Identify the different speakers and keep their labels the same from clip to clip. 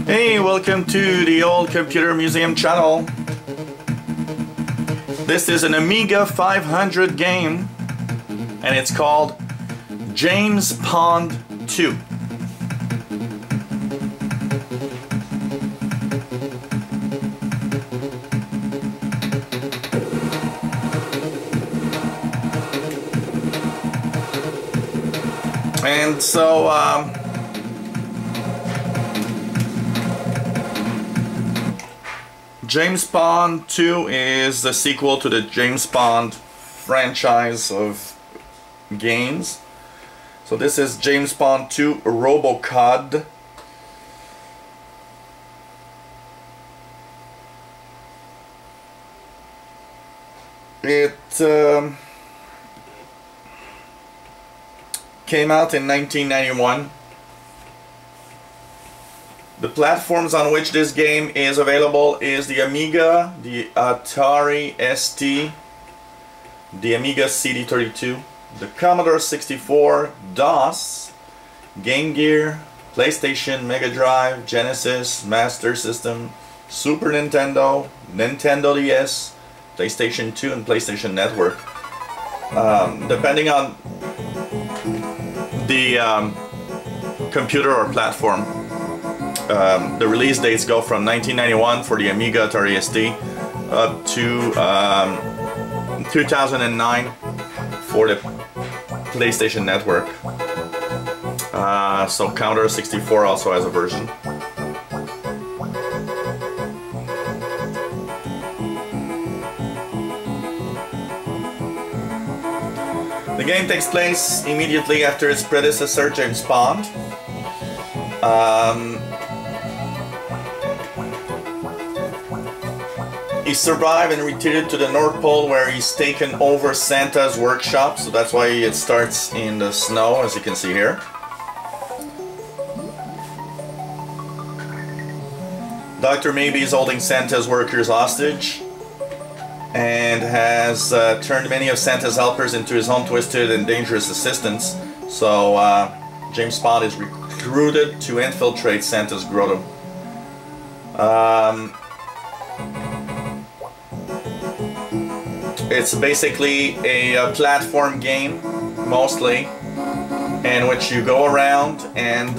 Speaker 1: Hey, welcome to the Old Computer Museum channel. This is an Amiga 500 game and it's called James Bond 2. And so James Bond 2 is the sequel to the James Bond franchise of games. So this is James Bond 2 RoboCod. It came out in 1991. The platforms on which this game is available is the Amiga, the Atari ST, the Amiga CD32, the Commodore 64, DOS, Game Gear, PlayStation, Mega Drive, Genesis, Master System, Super Nintendo, Nintendo DS, PlayStation 2 and PlayStation Network. Depending on the computer or platform, the release dates go from 1991 for the Amiga Atari ST up to 2009 for the PlayStation Network. So Commodore 64 also has a version. The game takes place immediately after its predecessor, James Bond. He survived and retreated to the North Pole, where he's taken over Santa's workshop, so that's why it starts in the snow, as you can see here. Dr. Maybe is holding Santa's workers hostage and has turned many of Santa's helpers into his own twisted and dangerous assistants. So James Bond is recruited to infiltrate Santa's grotto. It's basically a platform game, mostly, in which you go around and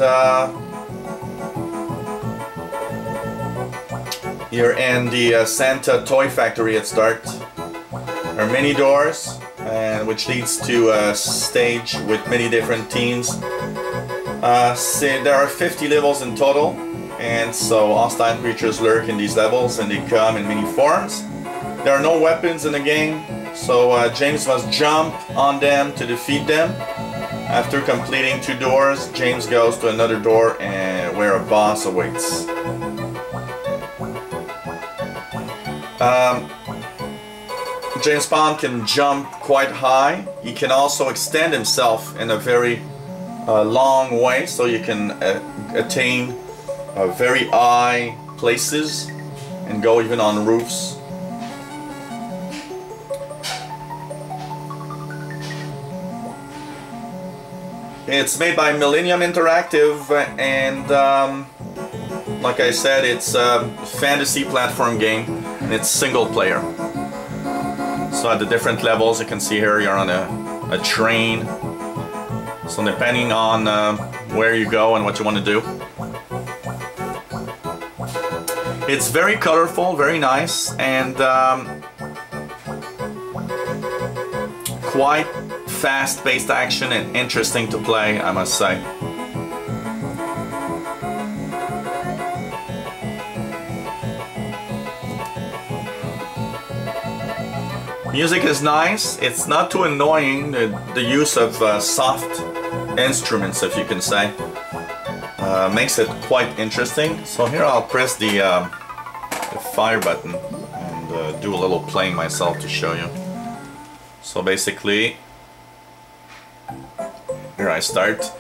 Speaker 1: you're in the Santa toy factory at start. There are many doors, which leads to a stage with many different teams. There are 50 levels in total, and so hostile creatures lurk in these levels, and they come in many forms. There are no weapons in the game, so James must jump on them to defeat them. After completing 2 doors, James goes to another door where a boss awaits. James Bond can jump quite high. He can also extend himself in a very long way, so you can attain very high places and go even on roofs. It's made by Millennium Interactive, and like I said, it's a fantasy platform game, and it's single player. So at the different levels, you can see here you're on a train. So depending on where you go and what you want to do. It's very colorful, very nice, and quite fast-paced action and interesting to play, I must say. Music is nice. It's not too annoying, the use of soft instruments, if you can say. Makes it quite interesting. So here I'll press the fire button and do a little playing myself to show you. So basically, here I start.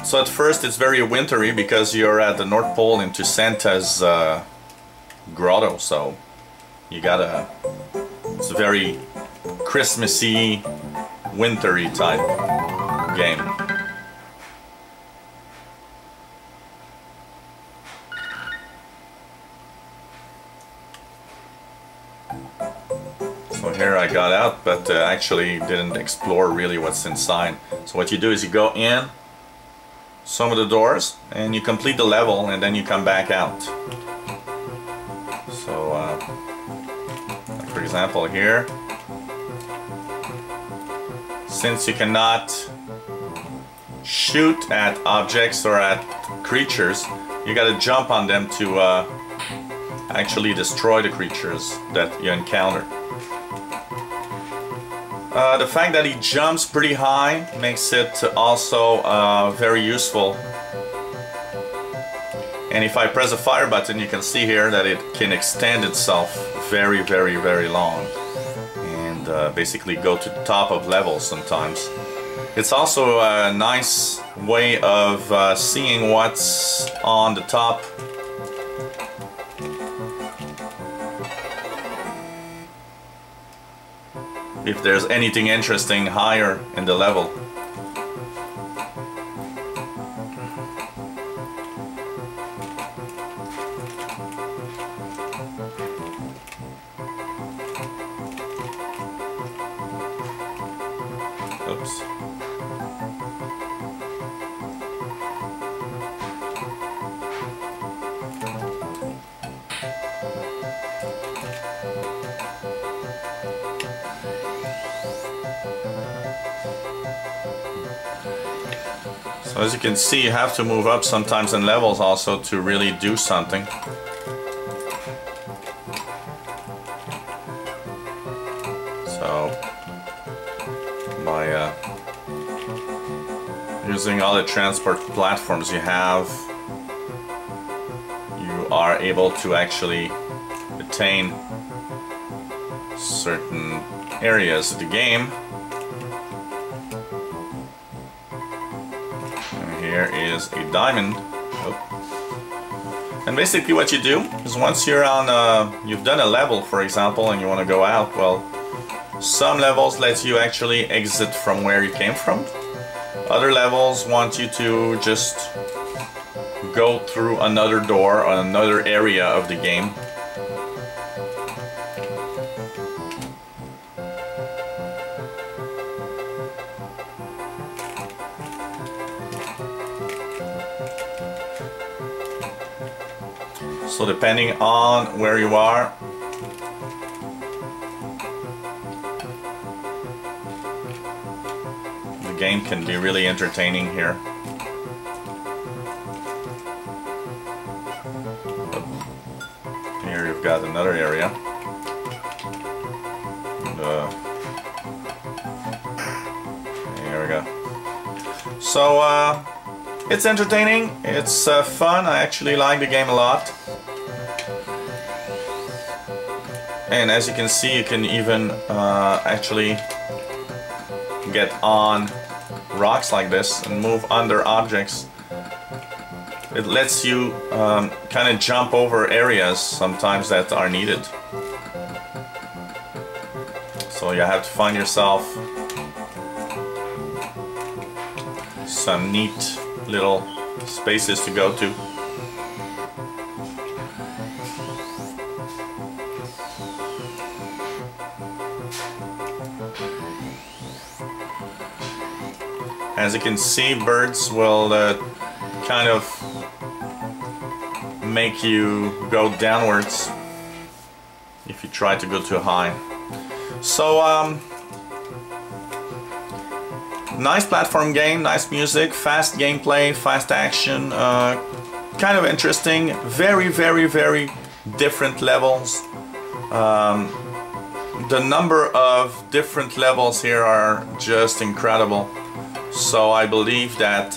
Speaker 1: So at first it's very wintry because you're at the North Pole into Santa's grotto, so you gotta, it's a very Christmassy, wintry type game. Here I got out, but actually didn't explore really what's inside. So what you do is you go in some of the doors and you complete the level, and then you come back out. So like for example here, since you cannot shoot at objects or at creatures, you gotta jump on them to actually destroy the creatures that you encounter. The fact that he jumps pretty high makes it also very useful. And if I press the fire button, you can see here that it can extend itself very, very, very long. And basically go to the top of levels sometimes. It's also a nice way of seeing what's on the top. If there's anything interesting higher in the level. Oops. So as you can see, you have to move up sometimes in levels also to really do something. So by using all the transport platforms you have, you are able to actually attain certain areas of the game. Here is a diamond. Oh. And basically what you do is once you're on you've done a level, for example, and you want to go out, well, some levels let you actually exit from where you came from. Other levels want you to just go through another door or another area of the game. So depending on where you are, the game can be really entertaining here. Here you've got another area. And, here we go. So it's entertaining, it's fun, I actually like the game a lot. And as you can see, you can even actually get on rocks like this and move under objects. It lets you kind of jump over areas sometimes that are needed. So you have to find yourself some neat little spaces to go to. As you can see, birds will kind of make you go downwards if you try to go too high. So nice platform game, nice music, fast gameplay, fast action, kind of interesting, very, very, very different levels. The number of different levels here are just incredible. So I believe that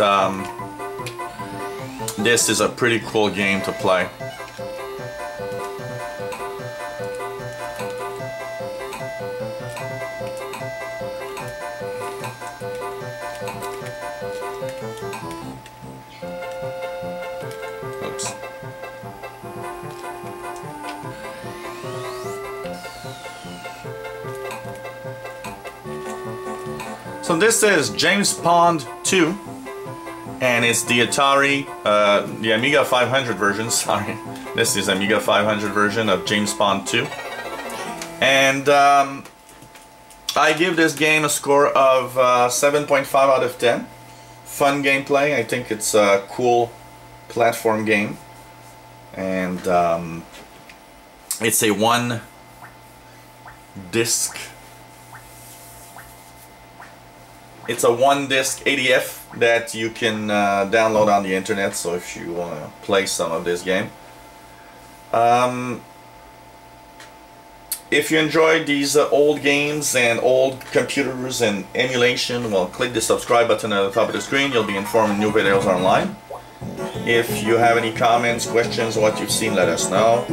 Speaker 1: this is a pretty cool game to play. Oops. So this is James Bond 2, and it's the Atari, the Amiga 500 version, sorry. This is Amiga 500 version of James Bond 2. And I give this game a score of 7.5 out of 10. Fun gameplay. I think it's a cool platform game. And it's a one disc. It's a one disc ADF that you can download on the internet. So if you want to play some of this game. If you enjoyed these old games and old computers and emulation, well, click the subscribe button at the top of the screen. You'll be informed when new videos are online. If you have any comments, questions, what you've seen, let us know.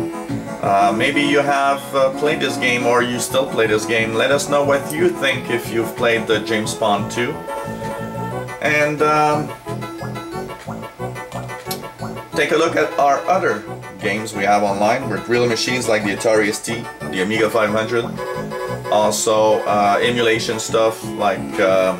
Speaker 1: Maybe you have played this game or you still play this game. Let us know what you think if you've played the James Bond 2. And take a look at our other games we have online with real machines like the Atari ST, the Amiga 500. Also emulation stuff like the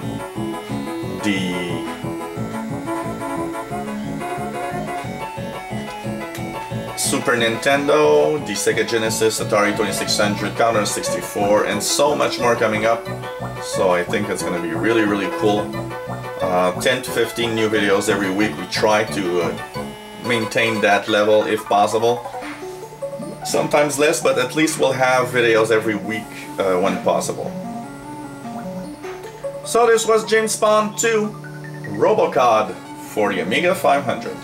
Speaker 1: Super Nintendo, the Sega Genesis, Atari 2600, Commodore 64, and so much more coming up. So I think it's going to be really, really cool. 10 to 15 new videos every week. We try to maintain that level if possible. Sometimes less, but at least we'll have videos every week when possible. So this was James Bond 2 Robocod for the Amiga 500.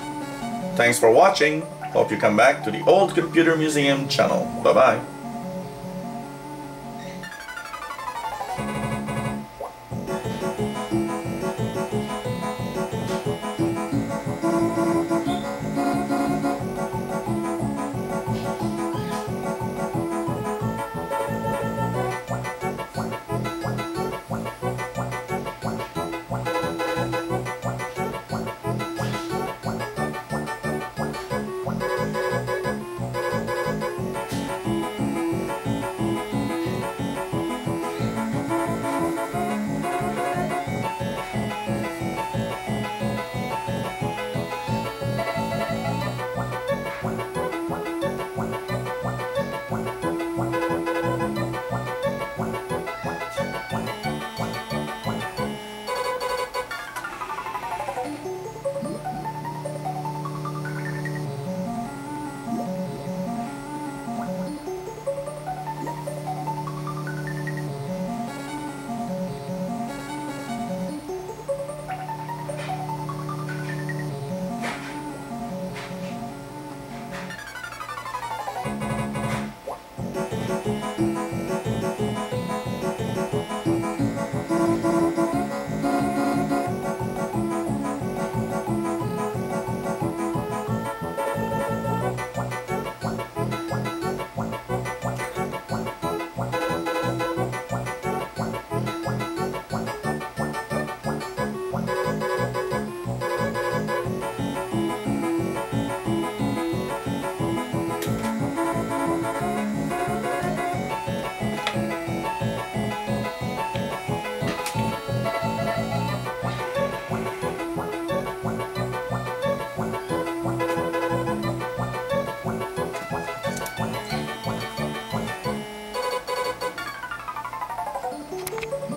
Speaker 1: Thanks for watching. Hope you come back to the Old Computer Museum channel. Bye bye.